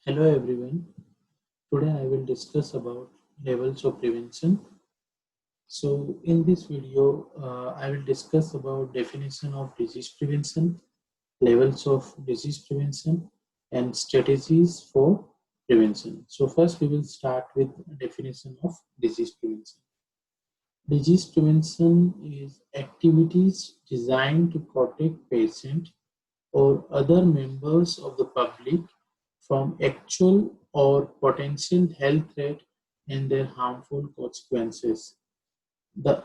Hello everyone. Today I will discuss about levels of prevention. So in this video, I will discuss about definition of disease prevention, levels of disease prevention, and strategies for prevention. So first we will start with definition of disease prevention. Disease prevention is activities designed to protect patient or other members of the public from actual or potential health threat and their harmful consequences.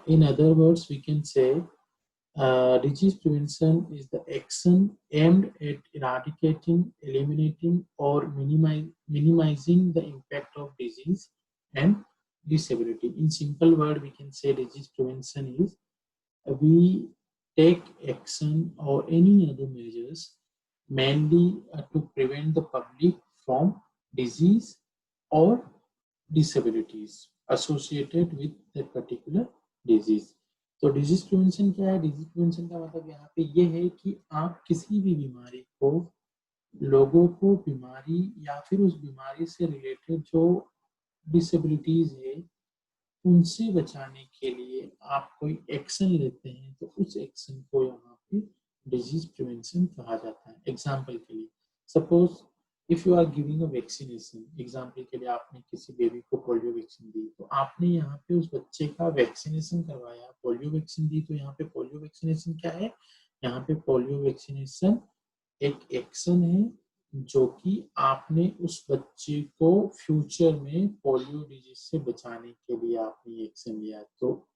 In other words, we can say disease prevention is the action aimed at eradicating, eliminating, or minimizing the impact of disease and disability. In simple word, we can say disease prevention is we take action or any other measures mainly to prevent the public from disease or disabilities associated with that particular disease. तो disease prevention क्या है? Disease prevention का मतलब यहाँ पे ये है कि आप किसी भी बीमारी को, लोगों को बीमारी या फिर उस बीमारी से रिलेटेड जो डिसेबिलिटीज है उनसे बचाने के लिए आप कोई एक्शन लेते हैं तो उस एक्शन को यहाँ पे डिजीज प्रिवेंशन कहा जाता है। एग्जाम्पल के लिए suppose if you are giving a vaccination, example के लिए आपने किसी बेबी को पोलियो वैक्सीन दी तो आपने यहाँ पे उस बच्चे का वैक्सीनेशन करवाया, पोलियो वैक्सीन दी। तो यहाँ पे पोलियो वैक्सीनेशन क्या है? यहाँ पे पोलियो वैक्सीनेशन एक एक्शन है जो कि आपने उस बच्चे को फ्यूचर में पोलियो डिजीज से बचाने के लिए आपने एक्शन लिया। तो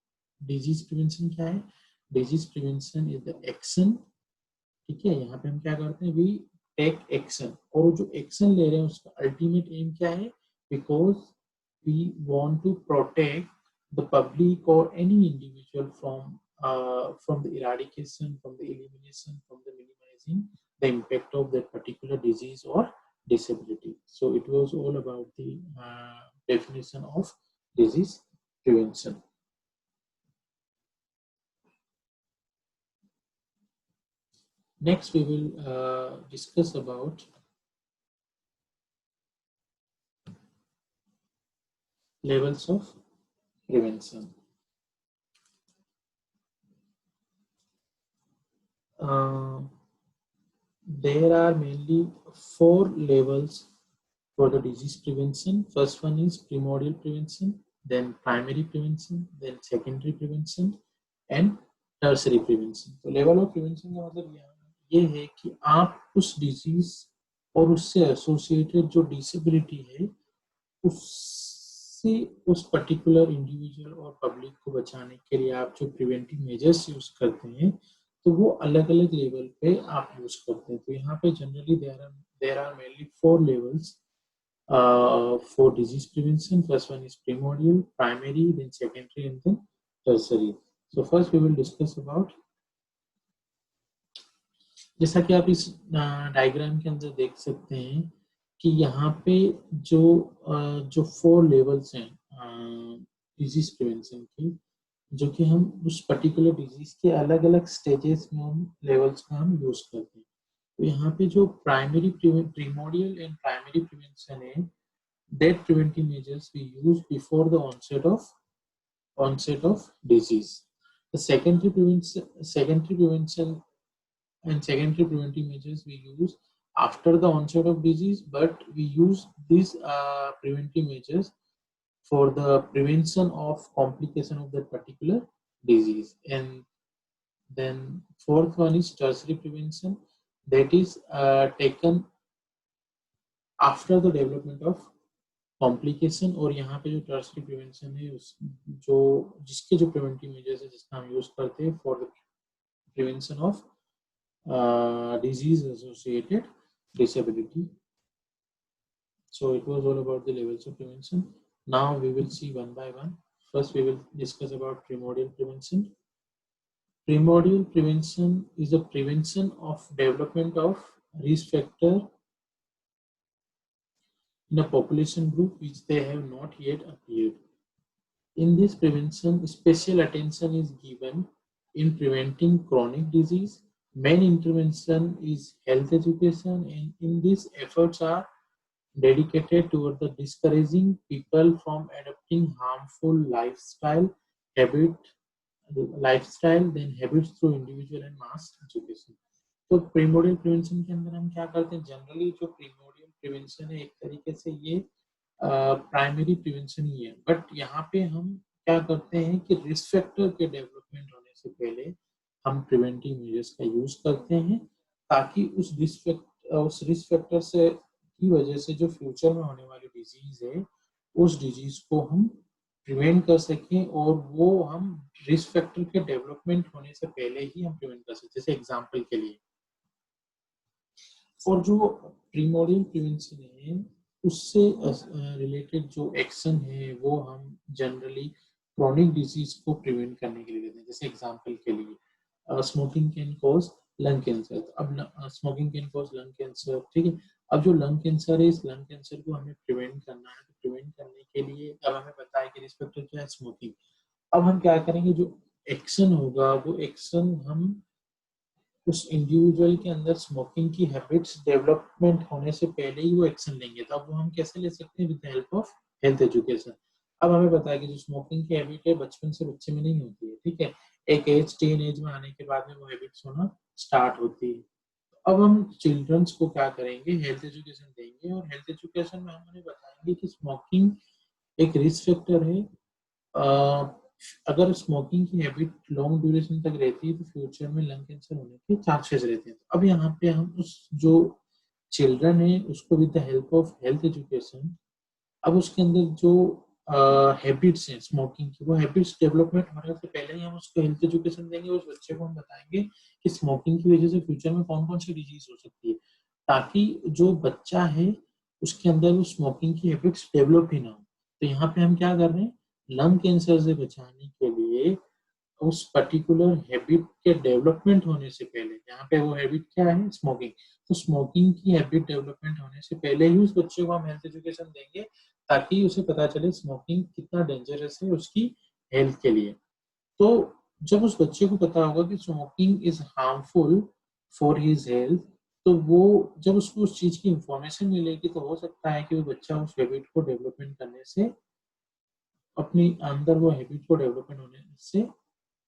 डिजीज प्रिवेंशन क्या है? Disease prevention is the action. ठीक है, यहाँ पे हम क्या करते हैं? वी टेक एक्शन, और जो एक्शन ले रहे हैं उसका अल्टीमेट एम क्या है? Because we want to protect the public or any individual from the eradication, from the elimination, from the minimizing the impact of that particular disease or disability. So it was all about the definition of disease prevention. Next we will discuss about levels of prevention. There are mainly 4 levels for the disease prevention. First one is primordial prevention, then primary prevention, then secondary prevention and tertiary prevention. तो level of prevention का मतलब ये है कि आप उस disease और उससे associated जो disability है उससे उस पर्टिकुलर इंडिविजुअल और पब्लिक को बचाने के लिए आप जो प्रिवेंटिव मेजर्स यूज करते हैं तो वो अलग अलग लेवल पे आप यूज करते हैं। तो यहाँ पे generally there are mainly 4 levels for disease prevention. First one is primordial, primary, then secondary, and then tertiary. So first we will discuss about, जैसा कि आप इस डायग्राम के अंदर देख सकते हैं कि यहाँ पे जो जो 4 लेवल्स हैं डिजीज प्रिवेंशन की, जो कि हम उस पर्टिकुलर डिजीज के अलग अलग स्टेजेस में हम लेवल्स का हम यूज करते हैं। तो यहाँ पे जो primordial and primary prevention है, that preventive measures we use before the onset of disease. The secondary prevention and secondary preventive measures we use after the onset of disease, but we use these preventive measures for the prevention of complication of that particular disease. And then fourth one is tertiary prevention, that is taken after the development of complication. और यहाँ पे जो tertiary prevention है उस जो जिसके जो preventive measures है जिसका हम यूज करते हैं for the prevention of disease associated disability. So it was all about the levels of prevention. Now we will see one by one. First we will discuss about primordial prevention. Primordial prevention is the prevention of development of risk factor in a population group which they have not yet appeared. In this prevention, special attention is given in preventing chronic disease. Main intervention is health education, and in these efforts are dedicated toward the discouraging people from adopting harmful lifestyle then habits through individual and mass education. तो primordial prevention के अंदर हम क्या करते हैं, generally जो primordial prevention है एक तरीके से ये प्राइमरी प्रिवेंशन ही है, बट यहाँ पे हम क्या करते हैं कि रिस्क फैक्टर के डेवलपमेंट होने से पहले हम प्रिवेंटिव मेजर्स का यूज करते हैं ताकि उस रिस्क फैक्टर से की वजह से जो फ्यूचर में होने वाली डिजीज है उस डिजीज को हम प्रिवेंट कर सकें, और वो हम रिस्क फैक्टर के डेवलपमेंट होने से पहले ही हम प्रिवेंट कर सकते हैं। जैसे एग्जांपल के लिए, और जो प्रीमोडियल प्रिवेंशन है उससे रिलेटेड जो एक्शन है वो हम जनरली क्रोनिक डिजीज को प्रिवेंट करने के लिए लेते हैं। जैसे एग्जांपल के लिए smoking can cause lung cancer. अब smoking can cause lung cancer, ठीक है। अब जो लंग कैंसर है, इस लंग कैंसर को हमें प्रिवेंट करना है, तो प्रिवेंट करने के लिए अब हमें पता है कि रिस्क फैक्टर क्या है, स्मोकिंग। अब हम क्या करेंगे, जो एक्शन होगा वो एक्शन हम उस इंडिविजुअल के अंदर स्मोकिंग की हैबिट्स डेवलपमेंट होने से पहले ही वो एक्शन लेंगे। तो अब वो हम कैसे ले सकते हैं, with the help of health education. अब हमें पता है कि जो स्मोकिंग की हैबिट है बचपन से बच्चे में नहीं होती है, ठीक है, एक एज टीन एज में आने के बाद में वो हैबिट्स होना स्टार्ट होती है। अब हम चिल्ड्रंस को क्या करेंगे, हेल्थ एजुकेशन देंगे, और हेल्थ एजुकेशन में हम उन्हें बताएंगे कि स्मोकिंग एक रिस्क फैक्टर है। अगर स्मोकिंग की हैबिट लॉन्ग ड्यूरेशन तक रहती है तो फ्यूचर में लंग कैंसर होने के चांसेस रहते हैं। अब यहाँ पे हम उस जो चिल्ड्रन है उसको with the help of health education, अब उसके अंदर जो हैबिट्स हैं स्मोकिंग की, वो हैबिट्स डेवलपमेंट होने से पहले ही हम उसको हेल्थ एजुकेशन देंगे। उस बच्चे को हम बताएंगे कि स्मोकिंग की वजह से फ्यूचर में कौन कौन सी डिजीज हो सकती है, ताकि जो बच्चा है उसके अंदर वो स्मोकिंग की हैबिट्स डेवलप ही ना हो। तो यहाँ पे हम क्या कर रहे हैं, लंग कैंसर से बचाने के लिए उस पर्टिकुलर हैबिट के डेवलपमेंट होने से पहले, यहाँ पे वो हैबिट क्या है, स्मोकिंग, तो स्मोकिंग की हैबिट डेवलपमेंट होने से पहले ही उस बच्चे को हम हेल्थ एजुकेशन देंगे ताकि उसे पता चले स्मोकिंग कितना डेंजरस है उसकी हेल्थ के लिए। तो जब उस बच्चे को पता होगा कि smoking is harmful for his health, तो वो जब उसको उस चीज की इंफॉर्मेशन मिलेगी तो हो सकता है कि वो बच्चा उस हैबिट को डेवलपमेंट करने से, अपनी अंदर वो हैबिट को डेवलपमेंट होने से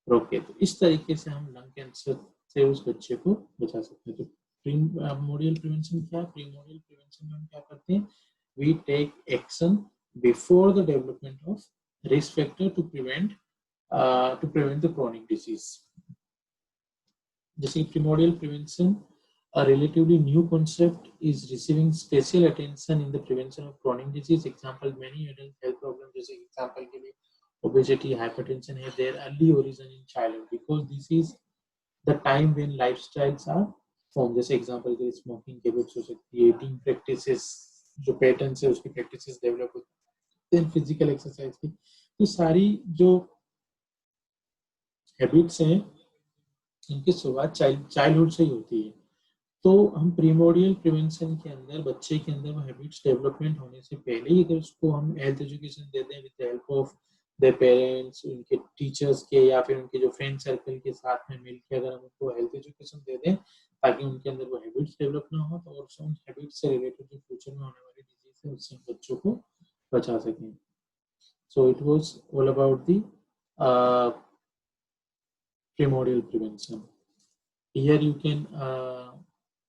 रोके। तो इस तरीके से हम लंग कैंसर से उस बच्चे को बचा सकते हैं। तो प्रीमोडियल प्रिवेंशन क्या है, प्रीमोडियल प्रिवेंशन में हम क्या करते हैं, we take action before the development of risk factor to prevent the chronic disease. जैसे primordial prevention, a relatively new concept, is receiving special attention in the prevention of chronic disease. Example, many adult health problems, जैसे example के लिए obesity, hypertension, have their early origin in childhood because this is the time when lifestyles are formed. जैसे example के लिए smoking habits हो सकती है, eating practices जो patterns है उसकी practices develop होती है, then physical exercise की, तो सारी जो हैबिट्स हैं इनकी शुरुआत चाइल्डहुड से ही होती है। तो हम प्रीमोडियल प्रिवेंशन के अंदर बच्चे के अंदर वो हैबिट्स डेवलपमेंट होने से पहले ही अगर उसको हम हेल्थ एजुकेशन देते हैं with help of their parents, उनके टीचर्स के या फिर उनके जो फ्रेंड सर्कल के साथ में मिलकर अगर हम उनको हेल्थ एजुकेशन दे दें ताकि उनके अंदर वो हैबिट्स डेवलप ना हो, तो और उन हैबिट्स से रिलेटेड जो फ्यूचर में होने वाली डिजीज है उससे बच्चों को बचा सकें। So it was all about the primordial prevention. Here you can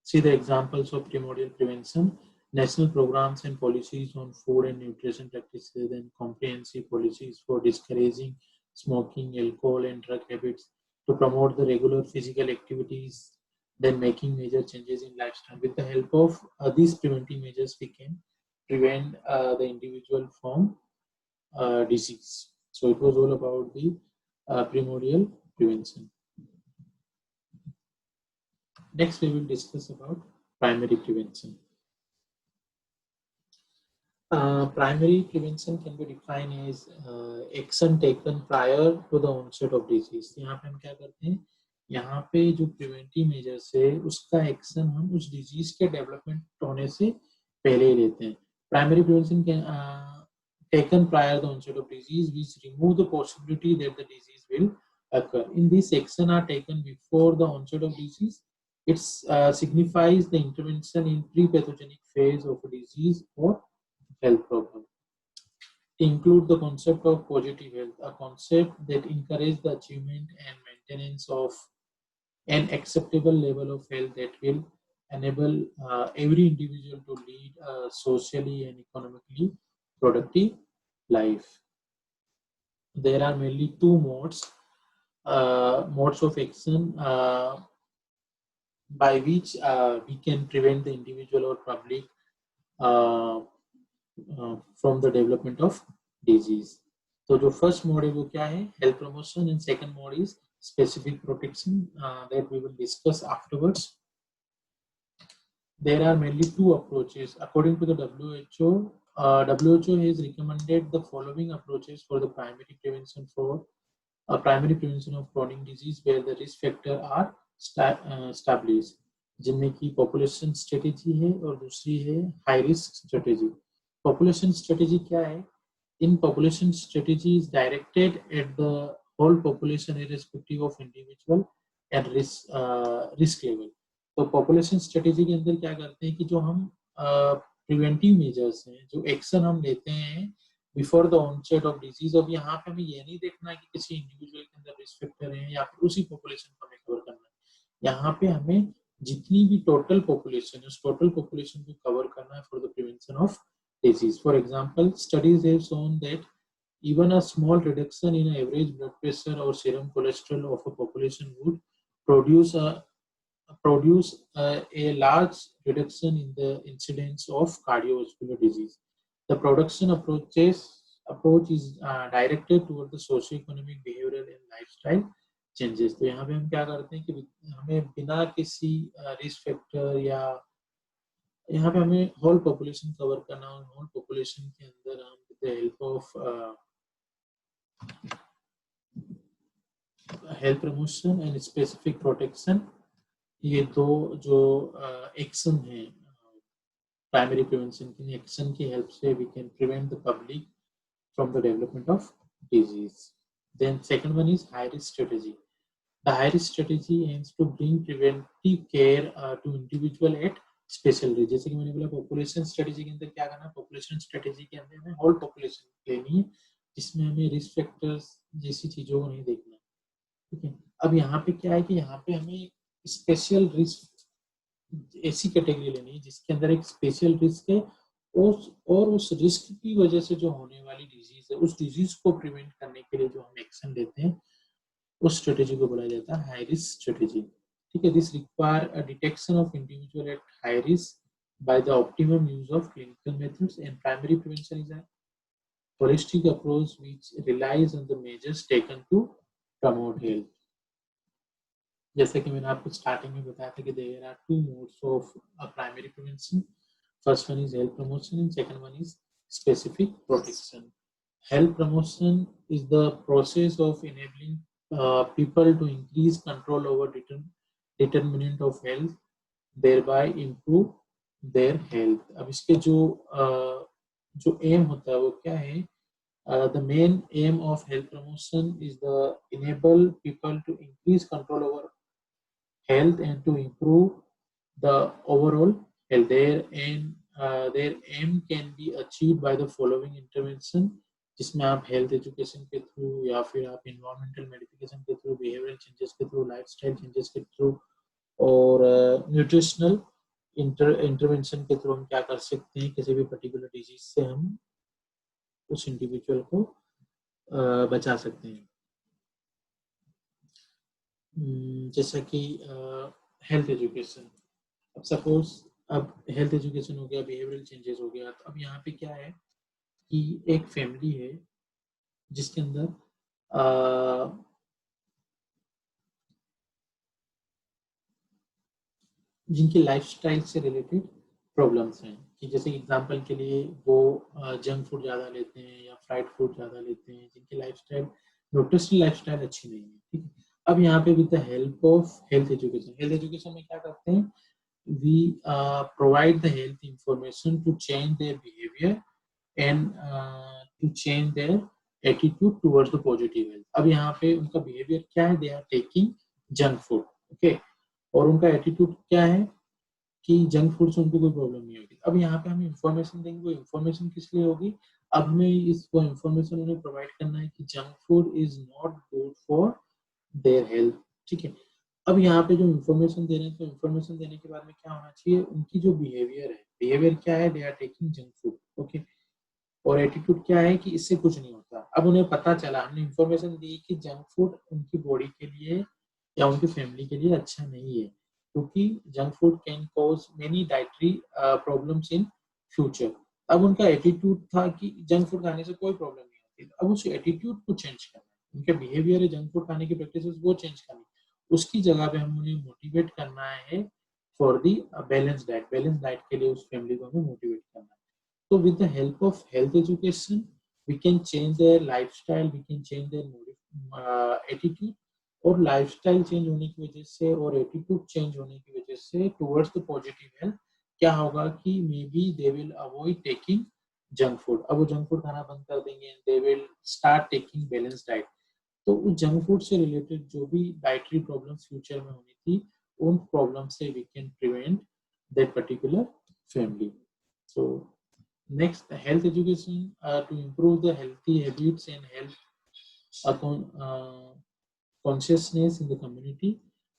see the examples of primordial prevention, national programs and policies on food and nutrition practices, and comprehensive policies for discouraging smoking, alcohol and drug habits, to promote the regular physical activities, then making major changes in lifestyle. With the help of these preventive measures, we can prevent the individual from disease. So it was all about the primordial prevention. Next, we will discuss about primary prevention. Primary prevention can be defined as action taken prior to the onset of disease. यहाँ पे हम क्या करते हैं, यहाँ पे जो preventive measures है उसका एक्शन हम उस डिजीज के डेवलपमेंट होने से पहले ही लेते हैं। Primary prevention can taken prior to the onset of disease, which remove the possibility that the disease will occur. In this action are taken before the onset of disease It signifies the intervention in pre-pathogenic phase of a disease or health problem. Include the concept of positive health, a concept that encourages the achievement and maintenance of an acceptable level of health that will enable every individual to lead a socially and economically productive life. There are mainly two modes of action by which we can prevent the individual or public uh, from the development of disease. तो जो first mode है वो क्या है, health promotion, and second mode is specific protection that we will discuss afterwards. There are mainly two approaches according to the WHO. WHO has recommended the following approaches for the primary prevention of chronic disease where the risk factor are established, जिनमें की population strategy है और दूसरी है high risk strategy. Population strategy क्या है? In population strategy is directed at the whole population irrespective of individual and risk level. तो population strategy के अंदर क्या करते हैं कि जो हम प्रिवेंटिव मेजर्स हैं, जो एक्शन हम लेते हैं before the onset of disease. अब यहाँ पे हमें ये नहीं देखना है कि किसी इंडिविजुअल के अंदर रिस्क फैक्टर है या फिर उसी पॉपुलेशन को हमें कवर करना है. यहाँ पे हमें जितनी भी टोटल पॉपुलेशन है उस टोटल पॉपुलेशन को कवर करना है for the prevention of disease. For example, studies have shown that even a small reduction in average blood pressure or serum cholesterol of a population would produce a large reduction in the incidence of cardiovascular disease. The production approach is directed toward the socio-economic, behavioral and lifestyle changes. तो यहाँ पे हम क्या करते हैं कि हमें बिना किसी रिस्क फैक्टर या यहाँ पे हमें होल पॉपुलेशन कवर करना और होल पॉपुलेशन के अंदर हम with the help of health promotion and specific protection, ये दो जो एक्शन है प्राइमरी प्रिवेंशन की एक्शन की हेल्प से we can prevent the public from the development of disease. Then second one is high risk strategy. The high risk strategy aims to bring preventive care to individual at special risk. जैसे कि मैंने बोला population strategy के अंदर क्या करना है, population strategy के अंदर हमें होल पॉपुलेशन लेनी है जिसमें हमें रिस्क फैक्टर्स जैसी चीजों को नहीं देखना. ठीक है. अब यहाँ पे क्या है कि यहाँ पे हमें स्पेशल रिस्क ऐसी कैटेगरी लेनी है जिसके अंदर एक स्पेशल रिस्क है और उस रिस्क की वजह से जो होने वाली डिजीज है उस डिजीज को प्रिवेंट करने के लिए जो हम एक्शन लेते हैं उस स्ट्रेटेजी को बोला जाता है हाई रिस्क स्ट्रेटेजी. ठीक है. This require a detection of individual at high risk by the optimum use of clinical methods, and primary prevention is a holistic approach which relies on the measures taken to promote health. जैसे कि मैंने आपको starting में बताया था कि there are two modes of primary prevention. First one is health promotion and second one is specific protection. Health promotion is the process of enabling people to increase control over determinant of health, thereby improve their health. अब इसके जो aim होता है वो क्या है? The main aim of health promotion is the enable people to increase control over health and to improve the overall health. Their aim can be achieved by the following intervention, जिसमें आप health education के through या फिर आप environmental मेडिफिकेशन के through, behavioural changes के through, lifestyle changes के through और न्यूट्रिशनल इंटरवेंशन के थ्रू हम क्या कर सकते हैं, किसी भी पर्टिकुलर डिजीज से हम उस इंडिविजुअल को बचा सकते हैं. जैसा कि हेल्थ एजुकेशन, अब सपोज अब हेल्थ एजुकेशन हो गया, बिहेवियरल चेंजेस हो गया, तो अब यहाँ पे क्या है कि एक फैमिली है जिसके अंदर जिनकी लाइफस्टाइल से रिलेटेड प्रॉब्लम्स हैं, कि जैसे एग्जांपल के लिए वो जंक फूड ज़्यादा लेते हैं या फ्राइड फूड ज़्यादा लेते हैं, जिनकी लाइफस्टाइल न्यूट्रिशनल लाइफस्टाइल अच्छी नहीं है. ठीक है. अब यहाँ पे with the help of health education में क्या करते हैं, we provide the health information to change their behaviour and to change their attitude towards the positive health. अब यहाँ पे उनका बिहेवियर क्या है, they are taking junk food. Okay. और उनका एटीट्यूड क्या है कि जंक फूड से उनको कोई प्रॉब्लम नहीं होगी। अब यहाँ पे हम इंफॉर्मेशन देंगे, वो इंफॉर्मेशन किस लिए होगी, अब मैं इसको इंफॉर्मेशन उन्हें प्रोवाइड करना है कि junk food is not good for their health, ठीक है। अब यहाँ पे जो इन्फॉर्मेशन दे रहे हैं, तो इन्फॉर्मेशन देने के बाद में क्या होना चाहिए, उनकी जो बिहेवियर है, बिहेवियर क्या है, they are taking junk food, okay. और एटीट्यूड क्या है कि इससे कुछ नहीं होता। अब उन्हें पता चला, हमने इन्फॉर्मेशन दी कि जंक फूड उनकी बॉडी के लिए या उनकी फैमिली के लिए अच्छा नहीं है, क्योंकि junk food can cause many dietary problems in future. अब उनका एटीट्यूड था कि जंक फूड खाने से कोई प्रॉब्लम नहीं होती, अब उस एटीट्यूड को चेंज करना है, उनके बिहेवियर है जंक फूड खाने की प्रैक्टिस वो चेंज करनी, उसकी जगह पे हम उन्हें मोटिवेट करना है for the balance diet, balance diet के लिए उस फैमिली को हमें मोटिवेट करना है। So with the help of health education, we can change their lifestyle, we can change their attitude, और लाइफस्टाइल चेंज होने की वजह से और एटीट्यूड चेंज होने की वजह से टुवर्ड्स द पॉजिटिव हेल्थ क्या होगा कि may be they will avoid taking junk food. अब वो जंक फूड खाना बंद कर देंगे, they will start taking balance diet. तो उस जंक फूड से रिलेटेड जो भी डाइटरी प्रॉब्लम फ्यूचर में होनी थी, उन प्रॉब्लम से we can prevent that particular family. So next, health education to improve the healthy habits and health consciousness in the community,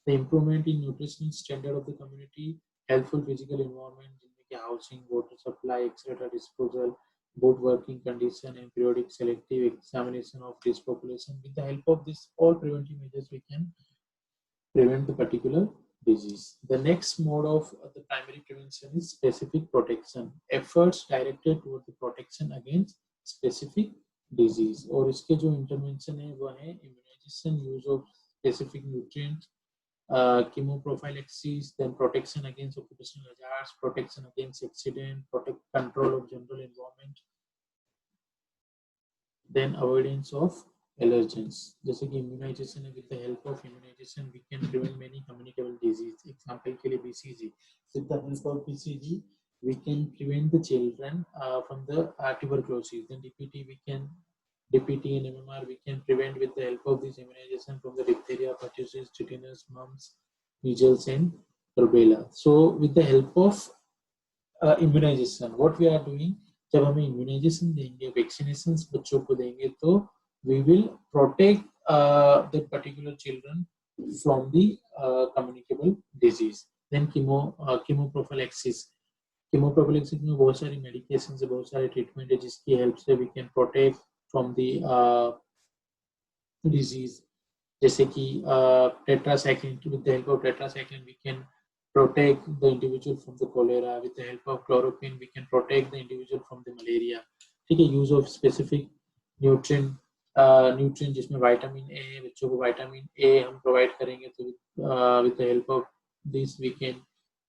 the improvement in nutritional standard of the community, helpful physical environment, housing, water supply, etc., disposal, good working condition, and periodic selective examination of this population. With the help of this all preventive measures, we can prevent the particular disease. The next mode of the primary prevention is specific protection, efforts directed toward the protection against specific disease. और इसके जो intervention है वो है immunization, use of specific nutrients, chemoprophylaxis, then protection against occupational hazards, protection against accident, protect control of general environment, then avoidance of allergens. जैसे कि immunization है, with the help of immunization we can prevent many communicable disease. Example के लिए BCG. With the help of BCG we can prevent the children from the tuberculosis. Then DPT and MMR we can prevent with the help of this immunization from the diphtheria, pertussis, tetanus, mumps, measles and rubella. So with the help of immunisation what we are doing, जब हमें immunisation देंगे, vaccination बच्चों को देंगे, तो we will protect that particular children from the communicable disease. Then chemoprophylaxis, chemoprophylaxis में बहुत सारी मेडिकेशन है, बहुत सारे ट्रीटमेंट है जिसकी हेल्प से we can protect from the disease. जैसे कि tetracycline, with the help of tetracycline we can protect the individual from the cholera. With the help of chloroquine we can protect the individual from the malaria, ठीक है। Use of specific nutrient जिसमें vitamin A है, बच्चों को vitamin A हम provide करेंगे, तो with the help of this we can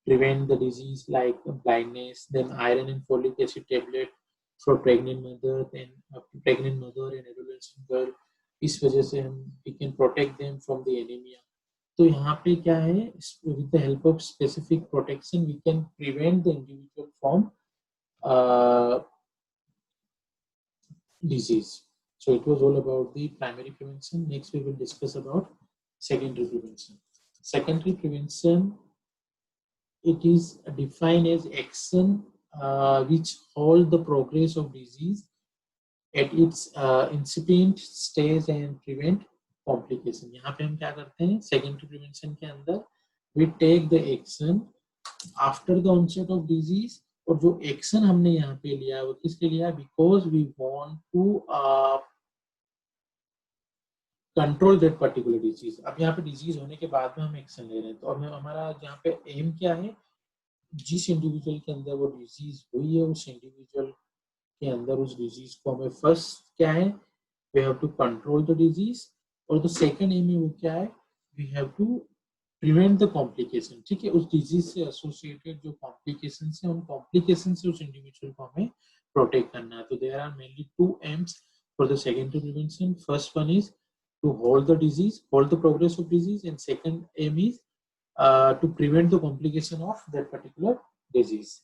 prevent the disease like blindness. Then iron and folic acid tablet for pregnant mother, then pregnant mother and adolescent girl, इस वजह से हम we can protect them from the anemia. तो यहाँ पे क्या है, with the help of specific protection we can prevent the individual from disease. So it was all about the primary prevention. Next we will discuss about secondary prevention. Secondary prevention, it is defined as action which halt the progress of disease at its incipient stage and prevent complication. यहाँ पे हम क्या करते हैं, secondary prevention के अंदर we take the action after the onset of disease, और जो एक्शन हमने यहाँ पे लिया वो किसके लिया, because we want to control that particular disease. अब यहाँ पे डिजीज होने के बाद में हम एक्शन ले रहे हैं, तो अब हमारा यहाँ पे एम क्या है, जिस इंडिविजुअल के अंदर वो डिजीज हुई है उस इंडिविजुअल के अंदर उस डिजीज को हमें फर्स्ट क्या है, we have to control the disease, और द सेकंड एम है वो क्या है, we have to prevent the complication, ठीक है। उस डिजीज से एसोसिएटेड जो कॉम्प्लिकेशन है, उन कॉम्प्लिकेशन से उस इंडिविजुअल को हमें प्रोटेक्ट करना है। तो there are mainly two aims for the secondary prevention. First one is to hold the disease, hold the progress of disease, and second aim is to prevent the complication of that particular disease.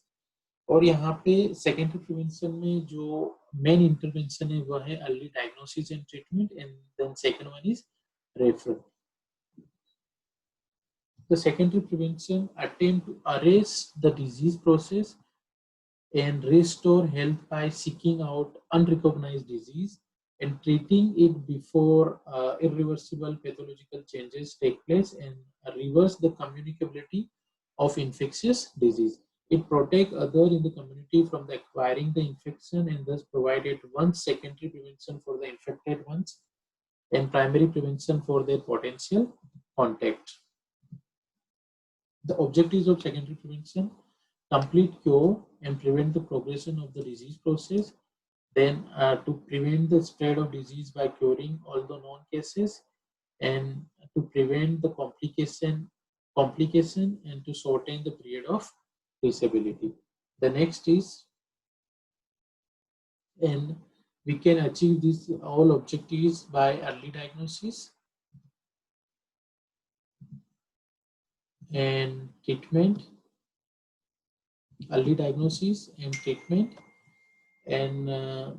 और यहाँ पे secondary prevention में जो main intervention है वो है early diagnosis and treatment, and then second one is referral. The secondary prevention attempt to arrest the disease process and restore health by seeking out unrecognized disease and treating it before irreversible pathological changes take place and reverse the communicability of infectious disease. It protects others in the community from the acquiring the infection and thus provided one secondary prevention for the infected ones and primary prevention for their potential contact. The objectives of secondary prevention: complete cure and prevent the progression of the disease process, then to prevent the spread of disease by curing all the known cases, and to prevent the complication and to shorten the period of disability. The next is, and we can achieve these all objectives by early diagnosis and treatment, early diagnosis and treatment, and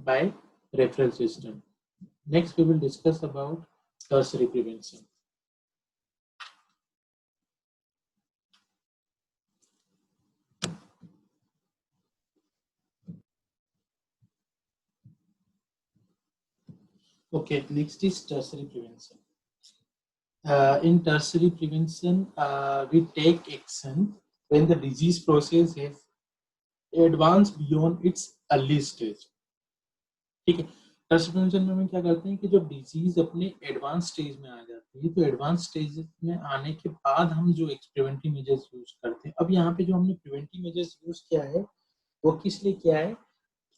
by referral system. Next, we will discuss about tertiary prevention. Okay, next is tertiary prevention. In tertiary prevention, we take action when the disease process has advanced beyond its early stage. ठीक है, tertiary prevention में हम क्या करते हैं कि जब disease अपने एडवांस स्टेज में आ जाती है तो एडवांस स्टेज में आने के बाद हम जो प्रिवेंटिव मेजर्स यूज करते हैं। अब यहाँ पे जो हमने प्रिवेंटिव मेजर्स यूज किया है वो किस लिए किया है?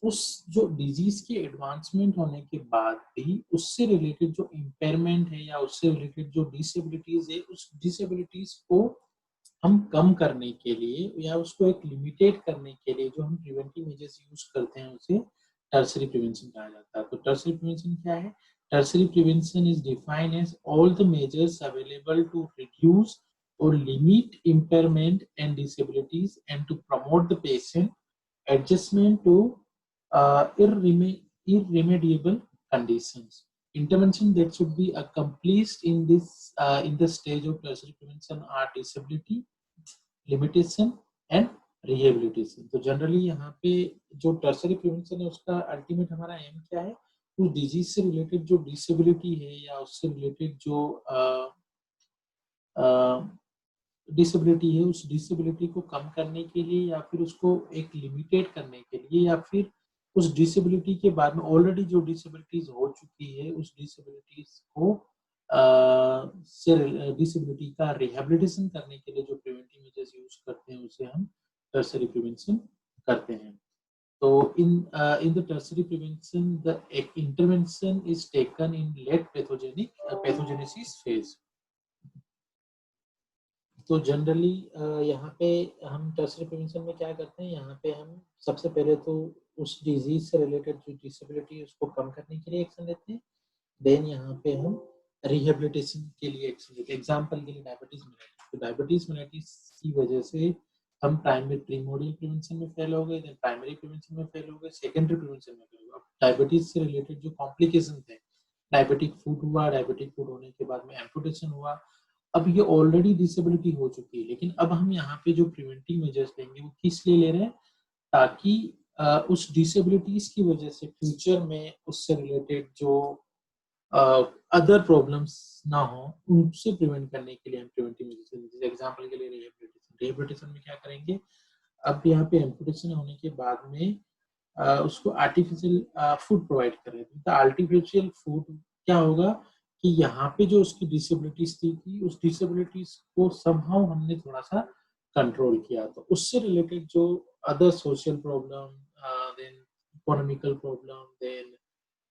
उस जो डिजीज के एडवांसमेंट होने के बाद भी उससे रिलेटेड जो इम्पेयरमेंट है या उससे रिलेटेड जो डिसेबिलिटीज है, उस डिसेबिलिटीज को हम कम करने के लिए या उसको एक लिमिटेड करने के लिए जो हम प्रिवेंटिव मेजर्स यूज करते हैं उसे टर्शियरी प्रिवेंशन कहा जाता है। तो टर्शियरी प्रिवेंशन क्या है? Tertiary prevention is defined as all the measures available to reduce or limit impairment and disabilities and to promote the patient adjustment to irremediable conditions. Intervention that should be accomplished in this in the stage of tertiary prevention are disability, limitation and rehabilitation. तो generally यहाँ पे जो tertiary prevention है उसका ultimate हमारा M क्या है? उस डिजीज से रिलेटेड जो डिसेबिलिटी है या उससे रिलेटेड जो डिसेबिलिटी है, उस डिसेबिलिटी को कम करने के लिए या फिर उसको एक लिमिटेड करने के लिए या फिर उस डिसेबिलिटी के बाद में ऑलरेडी जो डिसेबिलिटीज हो चुकी है उस डिसेबिलिटीज को डिसेबिलिटी का रिहेबिलिटेशन करने के लिए जो प्रिवेंटिव मेजर्स यूज करते हैं उसे हम टर्शियरी प्रिवेंशन करते हैं। तो in the tertiary prevention the intervention is taken in late pathogenesis phase. तो जनरली यहाँ पे हम टर्शियरी प्रिवेंशन में क्या करते हैं? यहाँ पे हम सबसे पहले तो उस डिजीज से रिलेटेड जो डिसेबिलिटी है उसको कम करने के लिए एक्शन लेते हैं। देन यहाँ पे हम रिहेबिलिटेशन के लिए एक्शन लेते हैं। एग्जाम्पल के लिए डायबिटीज मेलाइटिस, तो डायबिटीज मेलाइटिस की वजह से हम प्राइमरी प्रीमोडियल प्रिवेंशन में फेल हो गए, देन प्राइमरी प्रिवेंशन में फेल हो गए, सेकेंडरी प्रिवेंशन में फेल हो गए। डायबिटीज से रिलेटेड जो कॉम्प्लिकेशन थे, डायबिटिक फूड हुआ, डायबिटिक फूड होने के बाद में एम्पुटेशन हुआ, अब ये ऑलरेडी डिसेबिलिटी हो चुकी है। लेकिन अब हम यहाँ पे जो प्रिवेंटिव मेजर्स लेंगे वो किस लिए ले रहे हैं? ताकि उस डिसेबिलिटीज की वजह से फ्यूचर में उससे रिलेटेड जो अदर प्रॉब्लम्स ना हो उनसे प्रिवेंट करने के लिए हम प्रिवेंटिव मेजर्स। एग्जांपल के लिए रिहेबिलिटेशन में क्या करेंगे? अब यहाँ पे एम्पुटेशन होने के बाद में उसको आर्टिफिशियल फूड प्रोवाइड करें। तो आर्टिफिशियल फूड क्या होगा कि यहाँ पे जो उसकी डिसेबिलिटीज थी उस डिसेबिलिटीज को समहाउ हमने थोड़ा सा कंट्रोल किया। तो उससे रिलेटेड जो other social problem, then economical problem, then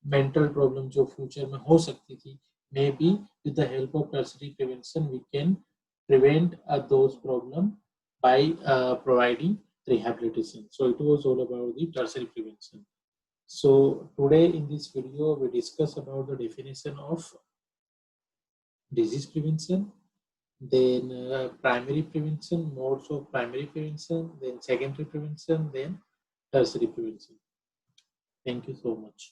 mental problem जो फ्यूचर में हो सकती थी, maybe with the help of tertiary prevention we can prevent those problem by providing rehabilitation. So it was all about the tertiary prevention. So today in this video we discuss about the definition of disease prevention, then primary prevention, modes of primary prevention, then secondary prevention, then tertiary prevention. Thank you so much.